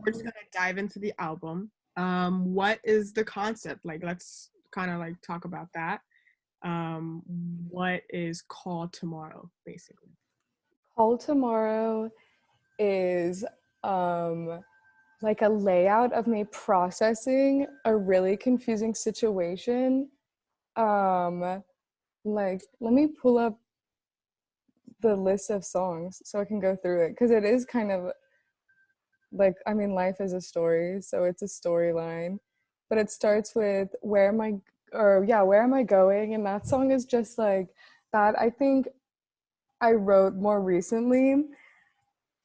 we're just gonna dive into the album. What is the concept? Like, let's kind of like talk about that. Um, what is Call Tomorrow, basically? Call Tomorrow is um like a layout of me processing a really confusing situation. Um like let me pull up the list of songs so I can go through it because it is kind of like, I mean, life is a story, so it's a storyline. But it starts with where am I, or yeah, where am I going? And that song is just like that. I think I wrote more recently, and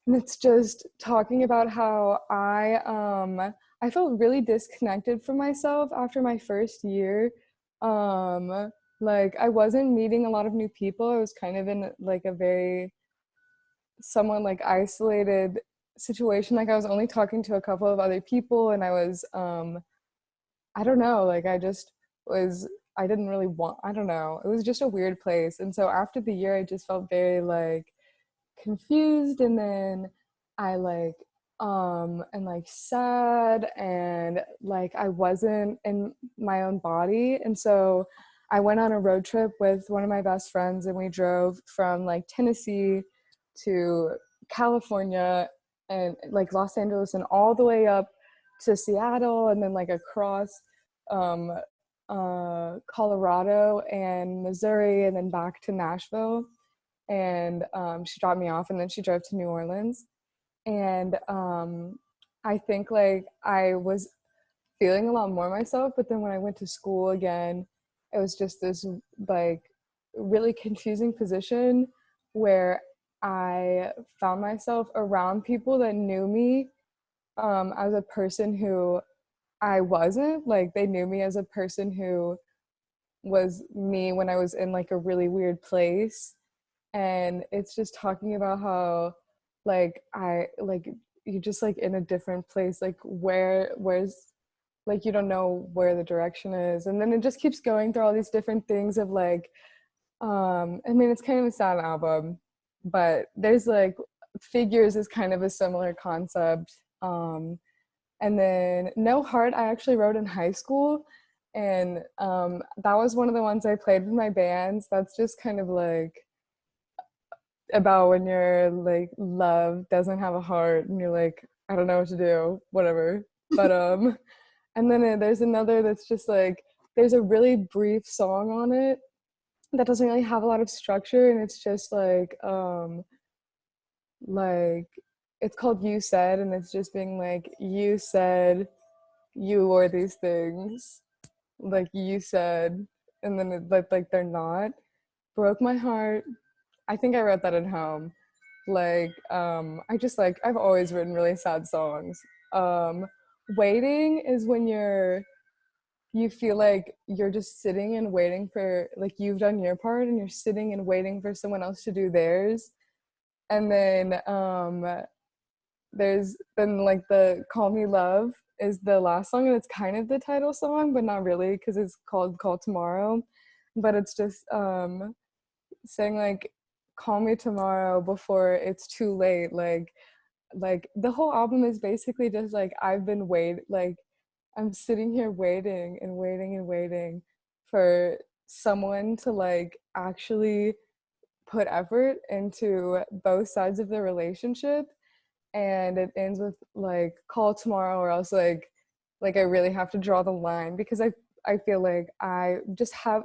it's just talking about how I felt really disconnected from myself after my first year. Like I wasn't meeting a lot of new people. I was kind of in like a very somewhat like isolated situation. Like I was only talking to a couple of other people, and I was I don't know, like I just was, I didn't really want, I don't know, it was just a weird place. And so after the year I just felt very like confused, and then I like and like sad, and like I wasn't in my own body. And so I went on a road trip with one of my best friends, and we drove from like Tennessee to California and like Los Angeles and all the way up to Seattle, and then like across um Colorado and Missouri, and then back to Nashville. And she dropped me off, and then she drove to New Orleans. And I think like I was feeling a lot more myself, but then when I went to school again, it was just this like really confusing position where I found myself around people that knew me as a person who I wasn't. Like they knew me as a person who was me when I was in like a really weird place. And it's just talking about how like I like you're just like in a different place, like where's like you don't know where the direction is. And then it just keeps going through all these different things of like I mean it's kind of a sad album, but there's like Figures is kind of a similar concept. And then No Heart I actually wrote in high school, and that was one of the ones I played with my bands. That's just kind of like about when your like love doesn't have a heart and you're like, I don't know what to do, whatever. But and then there's another that's just like there's a really brief song on it that doesn't really have a lot of structure, and it's just like it's called You Said, and it's just being like, you said you wore these things, like you said, and then it, like they're not. Broke my heart. I think I wrote that at home. Like I just like I've always written really sad songs. um Waiting is when you feel like you're just sitting and waiting for, like, you've done your part and you're sitting and waiting for someone else to do theirs. And then there's then like the Call Me Love is the last song, and it's kind of the title song but not really because it's called Call Tomorrow. But it's just saying like, call me tomorrow before it's too late. Like the whole album is basically just like I've been like I'm sitting here waiting and waiting and waiting for someone to like actually put effort into both sides of the relationship. And it ends with like, call tomorrow or else like I really have to draw the line, because I feel like I just have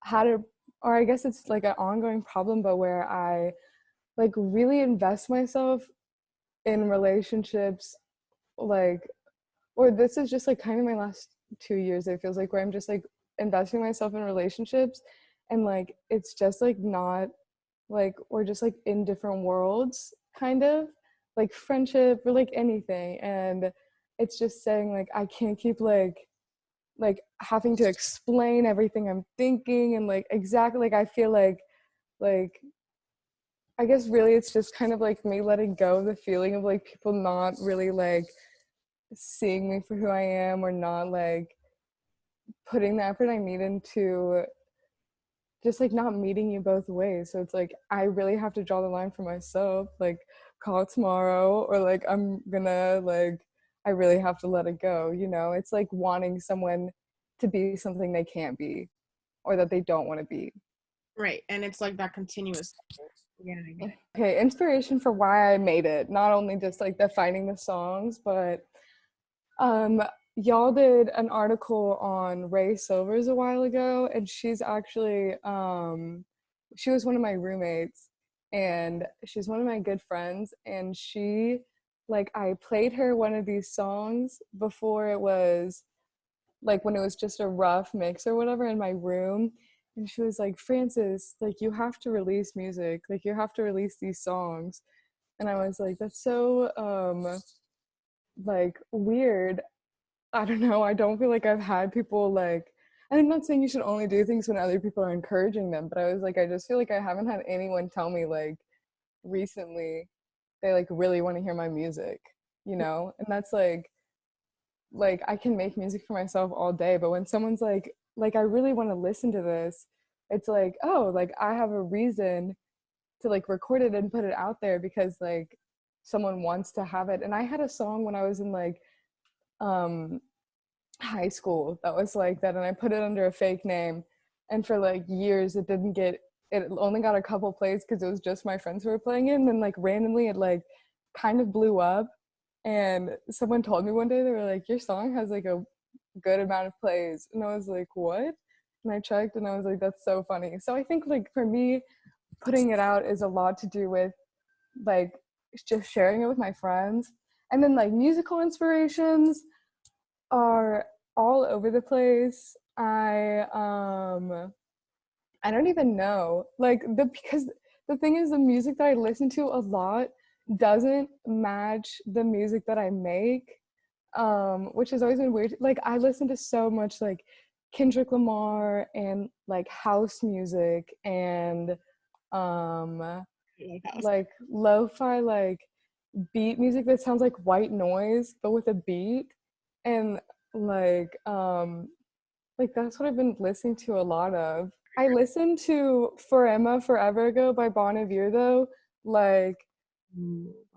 had a, or I guess it's like an ongoing problem, but where I like really invest myself in relationships, like, or this is just like kind of my last 2 years, it feels like, where I'm just like investing myself in relationships, and like it's just like not, like we're just like in different worlds, kind of like friendship or like anything. And it's just saying like I can't keep like having to explain everything I'm thinking, and like exactly, like I feel like I guess really it's just kind of like me letting go of the feeling of like people not really like seeing me for who I am, or not like putting the effort I need into just like not meeting you both ways. So it's like I really have to draw the line for myself. Like call tomorrow, or like I'm gonna like I really have to let it go, you know? It's like wanting someone to be something they can't be or that they don't want to be. Right. And it's like that continuous cycle again and again. Okay, inspiration for why I made it, not only just like defining the songs, but um y'all did an article on Ray Silvers a while ago, and she's actually she was one of my roommates, and she's one of my good friends, and she like I played her one of these songs before it was like when it was just a rough mix or whatever in my room, and she was like, Frances, like you have to release music, like you have to release these songs. And I was like, that's so like weird. I don't know. I don't feel like I've had people like, and I'm not saying you should only do things when other people are encouraging them, but I was like, I just feel like I haven't had anyone tell me like recently they like really want to hear my music, you know? And that's like I can make music for myself all day, but when someone's like I really want to listen to this, it's like, oh, like I have a reason to like record it and put it out there because like someone wants to have it. And I had a song when I was in like um high school that was like that, and I put it under a fake name, and for like years it didn't get, it only got a couple plays because it was just my friends who were playing it, and then like randomly it like kind of blew up, and someone told me one day, they were like, your song has like a good amount of plays, and I was like, what? And I checked and I was like, that's so funny. So I think like for me, putting it out is a lot to do with like just sharing it with my friends. And then like musical inspirations are all over the place. I don't even know. Like because the thing is the music that I listen to a lot doesn't match the music that I make. Which has always been weird. Like I listen to so much like Kendrick Lamar and like house music and um like lo-fi like beat music that sounds like white noise but with a beat, and like like that's what I've been listening to a lot of. I listened to For Emma Forever Ago by Bon Iver though, like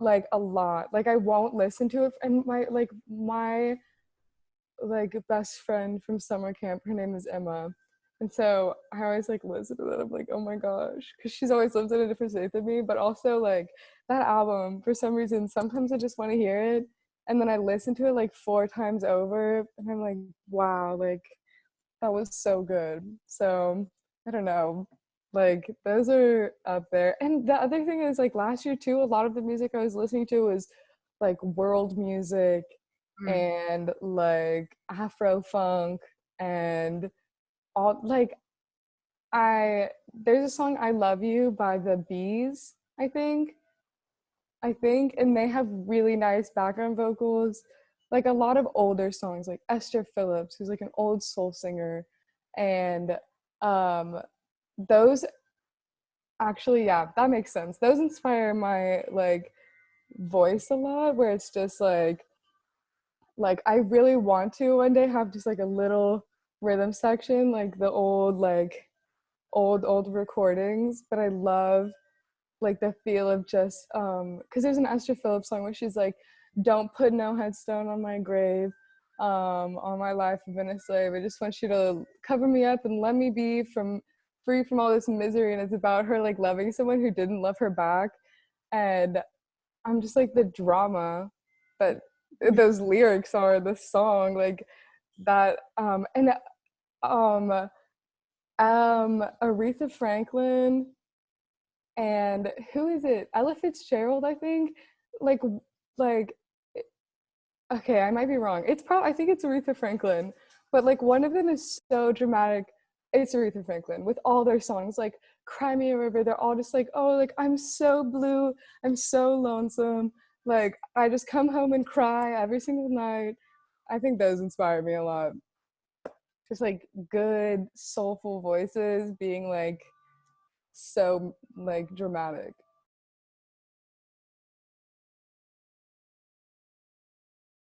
like a lot. Like I won't listen to it, and my best friend from summer camp, her name is Emma, and so I always like listen to that. I'm like, oh my gosh, because she's always lived in a different state than me, but also like that album for some reason sometimes I just want to hear it, and then I listen to it like 4 times over and I'm like, wow, like that was so good. So I don't know, like those are up there. And the other thing is like last year too, a lot of the music I was listening to was like world music Mm. and like Afro funk and all like I there's a song I Love You by the Bees, I think, and they have really nice background vocals. Like a lot of older songs, like Esther Phillips, who's like an old soul singer, and um, those actually, yeah, that makes sense. Those inspire my like voice a lot, where it's just like I really want to one day have just like a little rhythm section, like the old old recordings. But I love like the feel of just because there's an Esther Phillips song where she's like, don't put no headstone on my grave, on my life I've been a slave, I just want you to cover me up and let me be from free from all this misery. And it's about her like loving someone who didn't love her back, and I'm just like the drama that those lyrics are, the song like that. And um Aretha Franklin, and who is it? Ella Fitzgerald, I think. Like, like, okay, I might be wrong. It's probably, I think it's Aretha Franklin, but like one of them is so dramatic. It's Aretha Franklin with all their songs, like "Cry Me a River." They're all just like, oh, like I'm so blue, I'm so lonesome. Like I just come home and cry every single night. I think those inspire me a lot. Just like good, soulful voices being like so like dramatic.